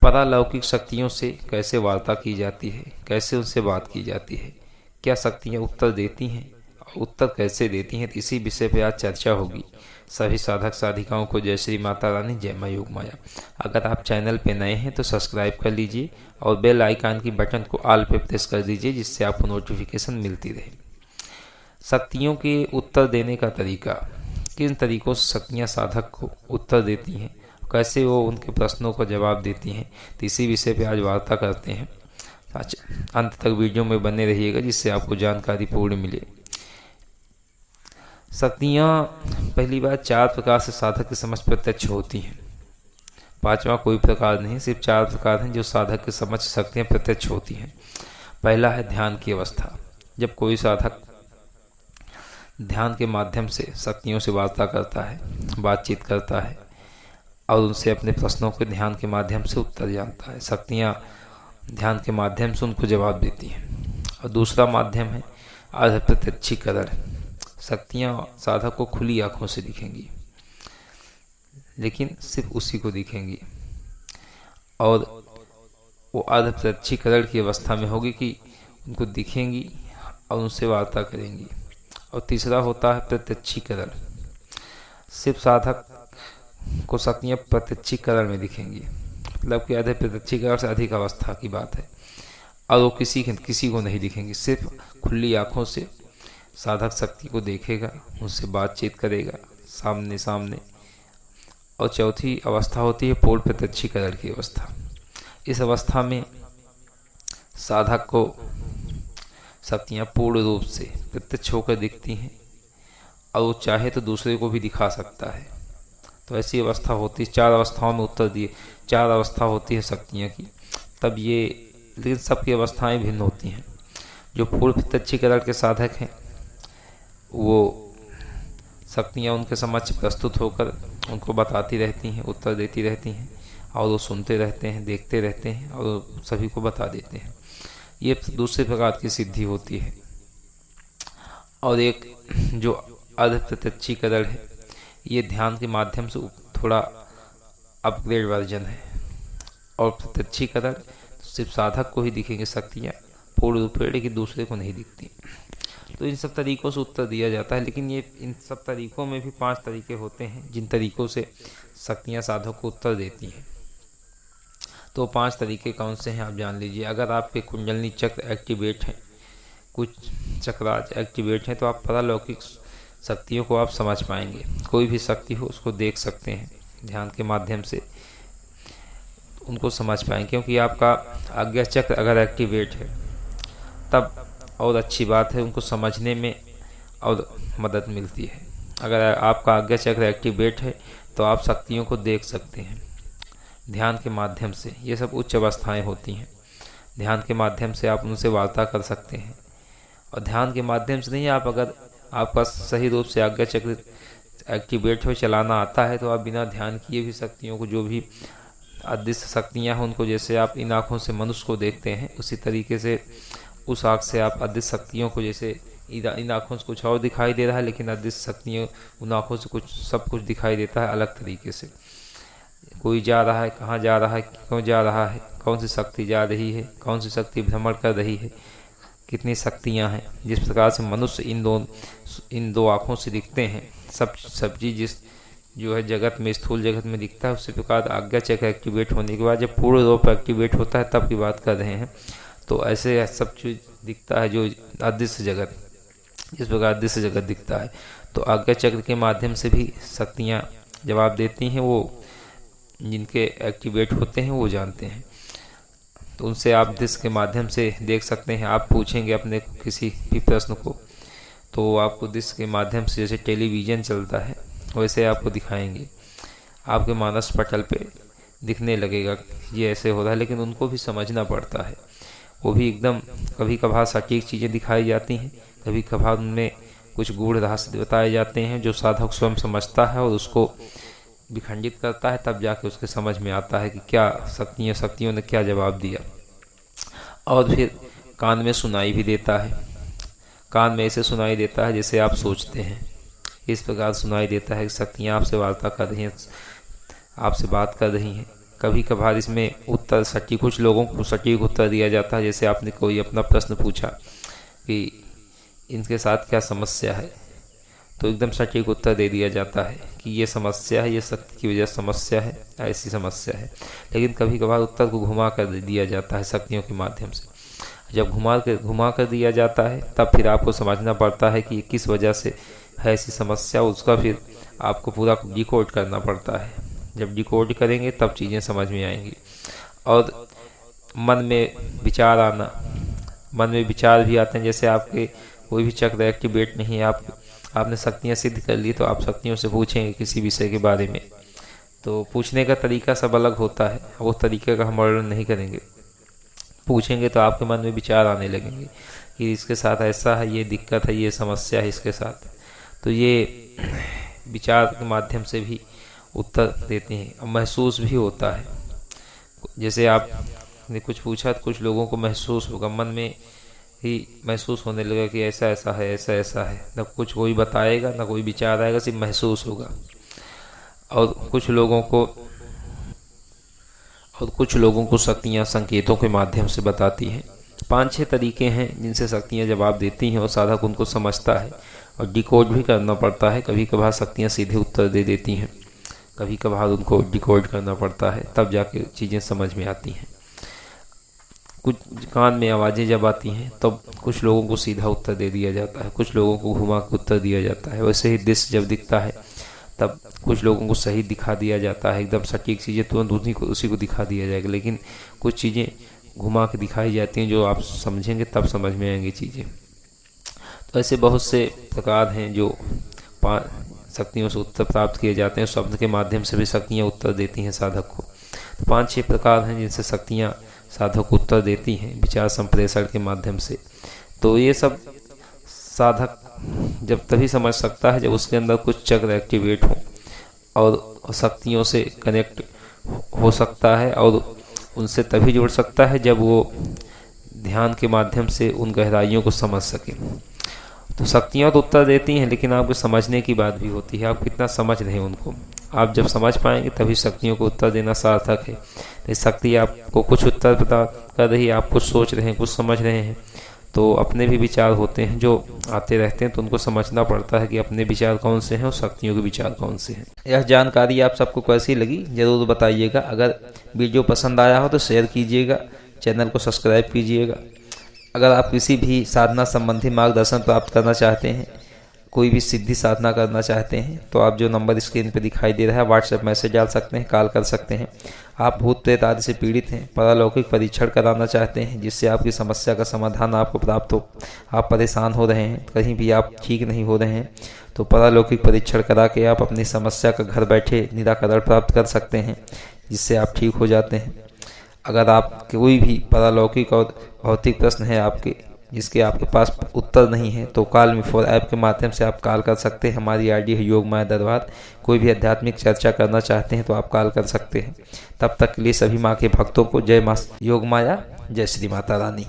पारलौकिक शक्तियों से कैसे वार्ता की जाती है, कैसे उनसे बात की जाती है, क्या शक्तियाँ उत्तर देती हैं, उत्तर कैसे देती हैं, तो इसी विषय पर आज चर्चा होगी। सभी साधक साधिकाओं को जय श्री माता रानी, जय मां योग माया। अगर आप चैनल पे नए हैं तो सब्सक्राइब कर लीजिए और बेल आइकन की बटन को ऑल पे प्रेस कर दीजिए, जिससे आपको नोटिफिकेशन मिलती रहे। शक्तियों के उत्तर देने का तरीका, किन तरीकों से शक्तियाँ साधक को उत्तर देती हैं, कैसे वो उनके प्रश्नों का जवाब देती हैं, तो इसी विषय पे आज वार्ता करते हैं। अंत तक वीडियो में बने रहिएगा, जिससे आपको जानकारी पूर्ण मिले। शक्तियाँ, पहली बात, 4 प्रकार से साधक की समझ प्रत्यक्ष होती हैं। 5वां कोई प्रकार नहीं, सिर्फ 4 प्रकार हैं जो साधक की समझ शक्तियाँ प्रत्यक्ष होती हैं। पहला है ध्यान की अवस्था। जब कोई साधक ध्यान के माध्यम से शक्तियों से वार्ता करता है, बातचीत करता है और उनसे अपने प्रश्नों के ध्यान के माध्यम से उत्तर जानता है, शक्तियाँ ध्यान के माध्यम से उनको जवाब देती हैं। और दूसरा माध्यम है अर्ध प्रत्यक्षीकरण। शक्तियाँ साधक को खुली आंखों से दिखेंगी, लेकिन सिर्फ उसी को दिखेंगी, और वो अर्ध प्रत्यक्षीकरण की अवस्था में होगी कि उनको दिखेंगी और उनसे वार्ता करेंगी। और तीसरा होता है प्रत्यक्षीकरण। सिर्फ साधक को शक्तियाँ प्रत्यक्षीकरण में दिखेंगी, मतलब कि आधे प्रत्यक्षीकरण से अधिक अवस्था की बात है, और वो किसी को नहीं दिखेंगी। सिर्फ खुली आंखों से साधक शक्ति को देखेगा, उनसे बातचीत करेगा सामने सामने। और चौथी अवस्था होती है पूर्ण प्रत्यक्षीकरण की अवस्था। इस अवस्था में साधक को शक्तियाँ पूर्ण रूप से प्रत्यक्ष होकर दिखती हैं, और वो चाहे तो दूसरे को भी दिखा सकता है। तो ऐसी अवस्था होती है। 4 अवस्थाओं में उत्तर दिए, 4 अवस्था होती है शक्तियाँ की। तब ये, लेकिन सबकी अवस्थाएं भिन्न होती हैं। जो पूर्ण प्रत्यक्षीकरण के साधक हैं, वो शक्तियाँ उनके समक्ष प्रस्तुत होकर उनको बताती रहती हैं, उत्तर देती रहती हैं, और वो सुनते रहते हैं, देखते रहते हैं और सभी को बता देते हैं। ये दूसरे प्रकार की सिद्धि होती है। और एक जो अर्ध प्रत्यक्षीकरण है, ये ध्यान के माध्यम से थोड़ा अपग्रेड वर्जन है। और प्रत्यक्षीकरण सिर्फ साधक को ही दिखेंगे शक्तियाँ पूर्ण रूप से, लेकिन दूसरे को नहीं दिखती। तो इन सब तरीक़ों से उत्तर दिया जाता है। लेकिन ये इन सब तरीक़ों में भी 5 तरीके होते हैं जिन तरीक़ों से शक्तियाँ साधक को उत्तर देती हैं। तो 5 तरीके कौन से हैं आप जान लीजिए। अगर आपके कुंडलिनी चक्र एक्टिवेट हैं, कुछ चक्राज एक्टिवेट हैं, तो आप पारलौकिक शक्तियों को आप समझ पाएंगे। कोई भी शक्ति हो उसको देख सकते हैं ध्यान के माध्यम से, उनको समझ पाएंगे। क्योंकि आपका आज्ञा चक्र अगर एक्टिवेट है तब और अच्छी बात है, उनको समझने में और मदद मिलती है। अगर आपका आज्ञा चक्र एक्टिवेट है तो आप शक्तियों को देख सकते हैं ध्यान के माध्यम से। ये सब उच्च अवस्थाएं होती हैं। ध्यान के माध्यम से आप उनसे वार्ता कर सकते हैं। और ध्यान के माध्यम से नहीं, आप अगर आपका सही रूप से आज्ञा चक्र एक्टिवेट हो, चलाना आता है, तो आप बिना ध्यान किए भी शक्तियों को, जो भी अदृश्य शक्तियाँ हैं उनको, जैसे आप इन आँखों से मनुष्य को देखते हैं, उसी तरीके से उस आँख से आप अदृश्य शक्तियों को, जैसे इन आँखों से कुछ और दिखाई दे रहा है, लेकिन अदृश्य शक्तियों उन आँखों से सब कुछ दिखाई देता है अलग तरीके से। कोई जा रहा है, कहाँ जा रहा है, क्यों जा रहा है, कौन सी शक्ति जा रही है, कौन सी शक्ति भ्रमण कर रही है, कितनी शक्तियाँ हैं। जिस प्रकार से मनुष्य इन दो आँखों से दिखते हैं, सब चीज़ जिस जो है जगत में, स्थूल जगत में दिखता है, उसी प्रकार आज्ञा चक्र एक्टिवेट होने के बाद जब पूर्ण रूप एक्टिवेट होता है तब की बात कर रहे हैं। तो ऐसे सब चीज़ दिखता है जो अदृश्य जगत, जिस प्रकार अदृश्य जगत दिखता है। तो आज्ञा चक्र के माध्यम से भी शक्तियाँ जवाब देती हैं। वो जिनके एक्टिवेट होते हैं वो जानते हैं। तो उनसे आप दृश्य के माध्यम से देख सकते हैं। आप पूछेंगे अपने किसी भी प्रश्न को, तो आपको दृश्य के माध्यम से, जैसे टेलीविज़न चलता है वैसे आपको दिखाएंगे, आपके मानस पटल पे दिखने लगेगा ये ऐसे हो रहा है। लेकिन उनको भी समझना पड़ता है। वो भी एकदम, कभी कभार सटीक चीज़ें दिखाई जाती हैं, कभी कभार उनमें कुछ गूढ़ रहस्य बताए जाते हैं जो साधक स्वयं समझता है और उसको विखंडित करता है, तब जाके उसके समझ में आता है कि क्या शक्तियों ने क्या जवाब दिया। और फिर कान में सुनाई भी देता है। कान में ऐसे सुनाई देता है जैसे आप सोचते हैं, इस प्रकार सुनाई देता है कि शक्तियाँ आपसे वार्ता कर रही हैं, आपसे बात कर रही हैं। कभी कभार इसमें उत्तर सटीक, कुछ लोगों को सटीक उत्तर दिया जाता है। जैसे आपने कोई अपना प्रश्न पूछा कि इनके साथ क्या समस्या है, तो एकदम सटीक उत्तर दे दिया जाता है कि ये समस्या है, ये शक्ति की वजह से समस्या है, ऐसी समस्या है। लेकिन कभी कभार उत्तर को घुमा कर दिया जाता है शक्तियों के माध्यम से। जब घुमा कर दिया जाता है तब फिर आपको समझना पड़ता है कि किस वजह से है ऐसी समस्या, उसका फिर आपको पूरा डिकोड करना पड़ता है। जब डिकोड करेंगे तब चीज़ें समझ में आएंगी। और मन में विचार आना, मन में विचार भी आते हैं। जैसे आपके कोई भी चक्र एक्टिवेट नहीं है, आपने शक्तियाँ सिद्ध कर ली, तो आप शक्तियों से पूछेंगे किसी विषय के बारे में, तो पूछने का तरीका सब अलग होता है। वो तरीके का हम वर्णन नहीं करेंगे। पूछेंगे तो आपके मन में विचार आने लगेंगे कि इसके साथ ऐसा है, ये दिक्कत है, ये समस्या है इसके साथ। तो ये विचार के माध्यम से भी उत्तर देते हैं। और महसूस भी होता है। जैसे आपने कुछ पूछा तो कुछ लोगों को महसूस होगा, मन में ही महसूस होने लगा कि ऐसा ऐसा है, ऐसा ऐसा है। न कुछ कोई बताएगा, न कोई विचार आएगा, सिर्फ महसूस होगा। और कुछ लोगों को शक्तियाँ संकेतों के माध्यम से बताती हैं। 5-6 तरीके हैं जिनसे शक्तियाँ जवाब देती हैं और साधक उनको समझता है और डिकोड भी करना पड़ता है। कभी कभार शक्तियाँ सीधे उत्तर दे देती हैं, कभी कभार उनको डिकोड करना पड़ता है, तब जाके चीज़ें समझ में आती हैं। कुछ कान में आवाज़ें जब आती हैं तब कुछ लोगों को सीधा उत्तर दे दिया जाता है, कुछ लोगों को घुमा के उत्तर दिया जाता है। वैसे ही दृश्य जब दिखता है तब कुछ लोगों को सही दिखा दिया जाता है, एकदम सटीक चीज़ें तुरंत उसी को दिखा दिया जाएगा। लेकिन कुछ चीज़ें घुमा के दिखाई जाती हैं, जो आप समझेंगे तब समझ में आएंगी चीज़ें। तो ऐसे बहुत से प्रकार हैं जो शक्तियों से उत्तर प्राप्त किए जाते हैं। शब्द के माध्यम से भी शक्तियाँ उत्तर देती हैं साधक को। तो 5-6 प्रकार हैं जिनसे शक्तियाँ साधक को उत्तर देती हैं विचार संप्रेषण के माध्यम से। तो ये सब साधक जब तभी समझ सकता है जब उसके अंदर कुछ चक्र एक्टिवेट हो और शक्तियों से कनेक्ट हो सकता है, और उनसे तभी जुड़ सकता है जब वो ध्यान के माध्यम से उन गहराइयों को समझ सके। तो शक्तियाँ तो उत्तर देती हैं, लेकिन आपको समझने की बात भी होती है, आप कितना समझ रहे हैं उनको। आप जब समझ पाएंगे तभी शक्तियों को उत्तर देना सार्थक है। तो शक्ति आपको कुछ उत्तर प्रदान कर रही है, आप कुछ सोच रहे हैं, कुछ समझ रहे हैं, तो अपने भी विचार होते हैं जो आते रहते हैं, तो उनको समझना पड़ता है कि अपने विचार कौन से हैं और शक्तियों के विचार कौन से हैं। यह जानकारी आप सबको कैसी लगी ज़रूर बताइएगा। अगर वीडियो पसंद आया हो तो शेयर कीजिएगा, चैनल को सब्सक्राइब कीजिएगा। अगर आप किसी भी साधना संबंधी मार्गदर्शन प्राप्त करना चाहते हैं, कोई भी सिद्धि साधना करना चाहते हैं, तो आप जो नंबर स्क्रीन पर दिखाई दे रहा है व्हाट्सएप मैसेज डाल सकते हैं, कॉल कर सकते हैं। आप भूत प्रेत आदि से पीड़ित हैं, पारलौकिक परीक्षण कराना चाहते हैं जिससे आपकी समस्या का समाधान आपको प्राप्त हो, आप परेशान हो रहे हैं, कहीं भी आप ठीक नहीं हो रहे हैं, तो पारलौकिक परीक्षण करा के आप अपनी समस्या का घर बैठे निराकरण प्राप्त कर सकते हैं, जिससे आप ठीक हो जाते हैं। अगर आप कोई भी पारलौकिक और भौतिक प्रश्न है आपके जिसके आपके पास उत्तर नहीं है, तो कॉल मी फॉर ऐप के माध्यम से आप कॉल कर सकते हैं। हमारी आईडी है योग माया दरबार। कोई भी आध्यात्मिक चर्चा करना चाहते हैं तो आप कॉल कर सकते हैं। तब तक के लिए सभी माँ के भक्तों को जय माँ योग माया, जय श्री माता रानी।